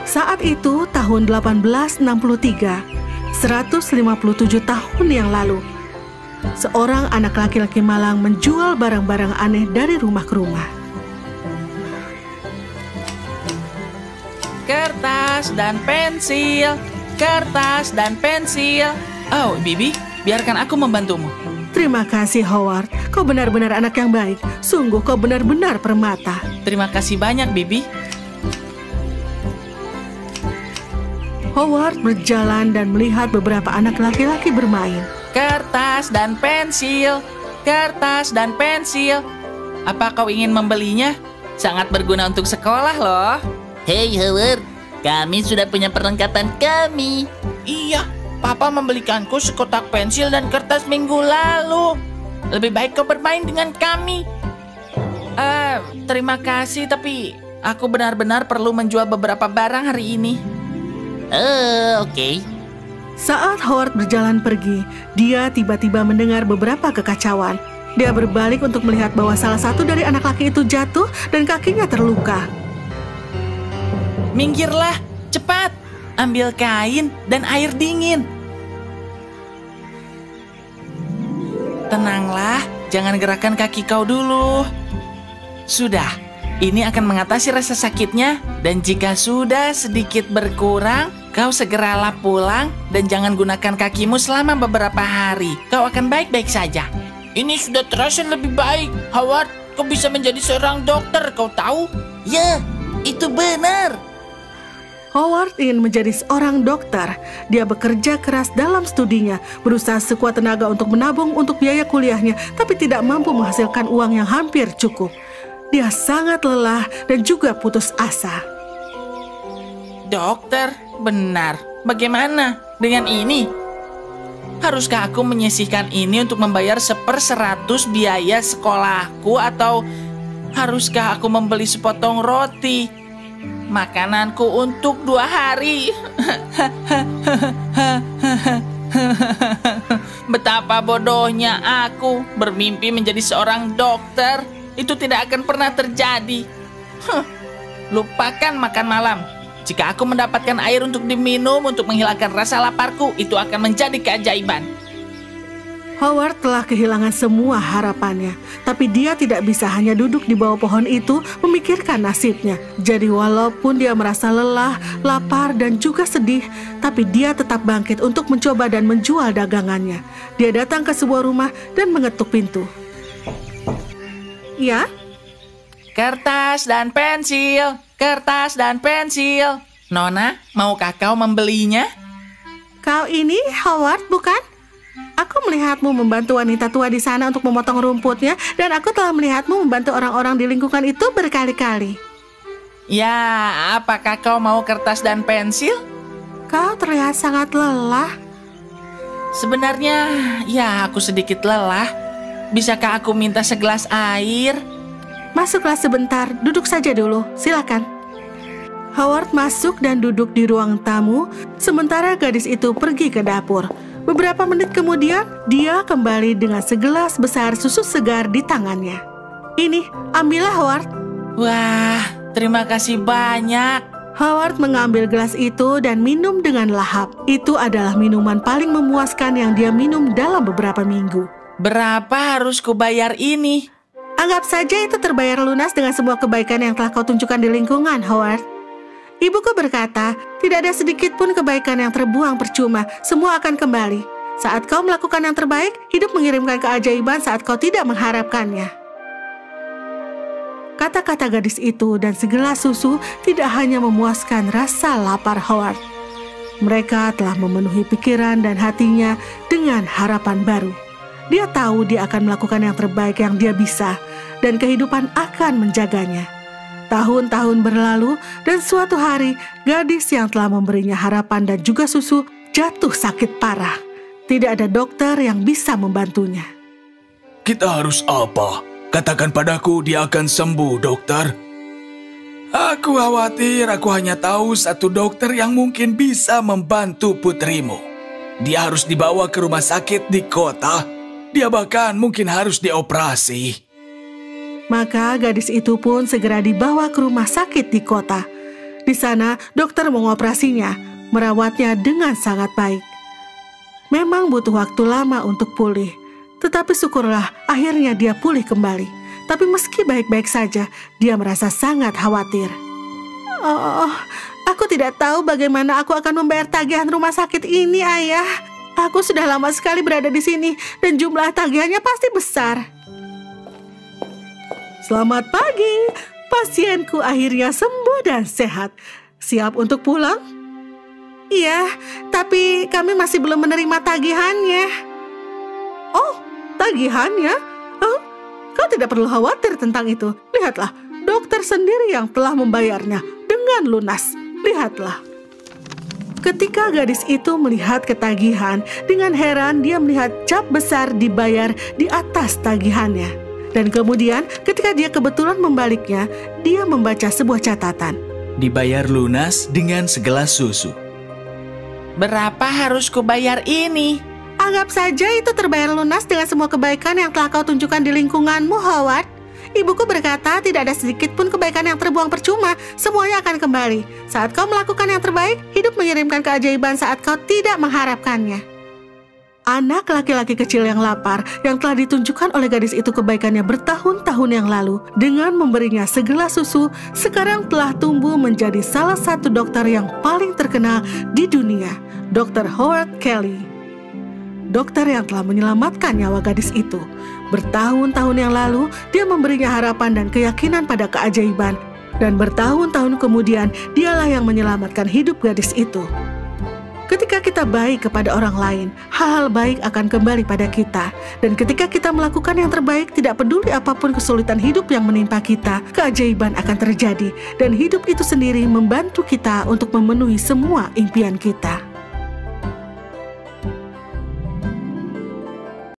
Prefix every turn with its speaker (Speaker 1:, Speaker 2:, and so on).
Speaker 1: Saat itu tahun 1863, 157 tahun yang lalu, seorang anak laki-laki malang menjual barang-barang aneh dari rumah ke rumah.
Speaker 2: Kertas dan pensil, kertas dan pensil. Oh, Bibi, biarkan aku membantumu.
Speaker 1: Terima kasih, Howard. Kau benar-benar anak yang baik. Sungguh kau benar-benar permata.
Speaker 2: Terima kasih banyak, Bibi.
Speaker 1: Howard berjalan dan melihat beberapa anak laki-laki bermain.
Speaker 2: Kertas dan pensil, kertas dan pensil. Apa kau ingin membelinya? Sangat berguna untuk sekolah loh.
Speaker 3: Hei Howard, kami sudah punya perlengkapan kami.
Speaker 2: Iya, Papa membelikanku sekotak pensil dan kertas minggu lalu. Lebih baik kau bermain dengan kami. Terima kasih, tapi aku benar-benar perlu menjual beberapa barang hari ini.
Speaker 3: Oke.
Speaker 1: Saat Howard berjalan pergi, dia tiba-tiba mendengar beberapa kekacauan. Dia berbalik untuk melihat bahwa salah satu dari anak laki itu jatuh dan kakinya terluka.
Speaker 2: Minggirlah, cepat. Ambil kain dan air dingin. Tenanglah, jangan gerakkan kaki kau dulu. Sudah, ini akan mengatasi rasa sakitnya. Dan jika sudah sedikit berkurang, kau segeralah pulang dan jangan gunakan kakimu selama beberapa hari. Kau akan baik-baik saja. Ini sudah terasa lebih baik. Howard, kau bisa menjadi seorang dokter, kau tahu?
Speaker 3: Ya, itu benar.
Speaker 1: Howard ingin menjadi seorang dokter. Dia bekerja keras dalam studinya, berusaha sekuat tenaga untuk menabung untuk biaya kuliahnya, tapi tidak mampu menghasilkan uang yang hampir cukup. Dia sangat lelah dan juga putus asa.
Speaker 2: Dokter, benar. Bagaimana dengan ini? Haruskah aku menyisihkan ini untuk membayar 1/100 biaya sekolahku, atau haruskah aku membeli sepotong roti? Makananku untuk 2 hari. Betapa bodohnya aku bermimpi menjadi seorang dokter. Itu tidak akan pernah terjadi. Lupakan makan malam. Jika aku mendapatkan air untuk diminum untuk menghilangkan rasa laparku, itu akan menjadi keajaiban.
Speaker 1: Howard telah kehilangan semua harapannya, tapi dia tidak bisa hanya duduk di bawah pohon itu memikirkan nasibnya. Jadi walaupun dia merasa lelah, lapar, dan juga sedih, tapi dia tetap bangkit untuk mencoba dan menjual dagangannya. Dia datang ke sebuah rumah dan mengetuk pintu. Ya?
Speaker 2: Kertas dan pensil, kertas dan pensil. Nona, maukah kau membelinya?
Speaker 1: Kau ini Howard, bukan? Aku melihatmu membantu wanita tua di sana untuk memotong rumputnya, dan aku telah melihatmu membantu orang-orang di lingkungan itu berkali-kali.
Speaker 2: Ya, apakah kau mau kertas dan pensil?
Speaker 1: Kau terlihat sangat lelah.
Speaker 2: Sebenarnya, ya aku sedikit lelah. Bisakah aku minta segelas air?
Speaker 1: Masuklah sebentar, duduk saja dulu, silakan. Howard masuk dan duduk di ruang tamu, sementara gadis itu pergi ke dapur. Beberapa menit kemudian, dia kembali dengan segelas besar susu segar di tangannya. Ini, ambillah Howard.
Speaker 2: Wah, terima kasih banyak.
Speaker 1: Howard mengambil gelas itu dan minum dengan lahap. Itu adalah minuman paling memuaskan yang dia minum dalam beberapa minggu.
Speaker 2: Berapa harus kubayar ini?
Speaker 1: Anggap saja itu terbayar lunas dengan semua kebaikan yang telah kau tunjukkan di lingkungan, Howard. Ibuku berkata, tidak ada sedikit pun kebaikan yang terbuang percuma, semua akan kembali. Saat kau melakukan yang terbaik, hidup mengirimkan keajaiban saat kau tidak mengharapkannya. Kata-kata gadis itu dan segelas susu tidak hanya memuaskan rasa lapar Howard. Mereka telah memenuhi pikiran dan hatinya dengan harapan baru. Dia tahu dia akan melakukan yang terbaik yang dia bisa, dan kehidupan akan menjaganya. Tahun-tahun berlalu, dan suatu hari, gadis yang telah memberinya harapan dan juga susu jatuh sakit parah. Tidak ada dokter yang bisa membantunya.
Speaker 4: Kita harus apa? Katakan padaku dia akan sembuh, dokter. Aku khawatir aku hanya tahu satu dokter yang mungkin bisa membantu putrimu. Dia harus dibawa ke rumah sakit di kota. Dia bahkan mungkin harus dioperasi.
Speaker 1: Maka gadis itu pun segera dibawa ke rumah sakit di kota. Di sana, dokter mengoperasinya, merawatnya dengan sangat baik. Memang butuh waktu lama untuk pulih, tetapi syukurlah akhirnya dia pulih kembali. Tapi meski baik-baik saja, dia merasa sangat khawatir. Oh, aku tidak tahu bagaimana aku akan membayar tagihan rumah sakit ini, Ayah. Aku sudah lama sekali berada di sini dan jumlah tagihannya pasti besar. Selamat pagi, pasienku akhirnya sembuh dan sehat. Siap untuk pulang? Iya, tapi kami masih belum menerima tagihannya. Oh, tagihannya? Oh, kau tidak perlu khawatir tentang itu. Lihatlah, dokter sendiri yang telah membayarnya dengan lunas. Lihatlah. Ketika gadis itu melihat ketagihan, dengan heran dia melihat cap besar dibayar di atas tagihannya. Dan kemudian ketika dia kebetulan membaliknya, dia membaca sebuah catatan.
Speaker 2: Dibayar lunas dengan segelas susu. Berapa harus kubayar ini?
Speaker 1: Anggap saja itu terbayar lunas dengan semua kebaikan yang telah kau tunjukkan di lingkunganmu, Howard. Ibuku berkata tidak ada sedikit pun kebaikan yang terbuang percuma, semuanya akan kembali. Saat kau melakukan yang terbaik, hidup mengirimkan keajaiban saat kau tidak mengharapkannya. Anak laki-laki kecil yang lapar yang telah ditunjukkan oleh gadis itu kebaikannya bertahun-tahun yang lalu dengan memberinya segelas susu, sekarang telah tumbuh menjadi salah satu dokter yang paling terkenal di dunia, Dr. Howard Kelly. Dokter yang telah menyelamatkan nyawa gadis itu. Bertahun-tahun yang lalu, dia memberinya harapan dan keyakinan pada keajaiban. Dan bertahun-tahun kemudian, dialah yang menyelamatkan hidup gadis itu. Ketika kita baik kepada orang lain, hal-hal baik akan kembali pada kita. Dan ketika kita melakukan yang terbaik, tidak peduli apapun kesulitan hidup yang menimpa kita, keajaiban akan terjadi. Dan hidup itu sendiri membantu kita untuk memenuhi semua impian kita.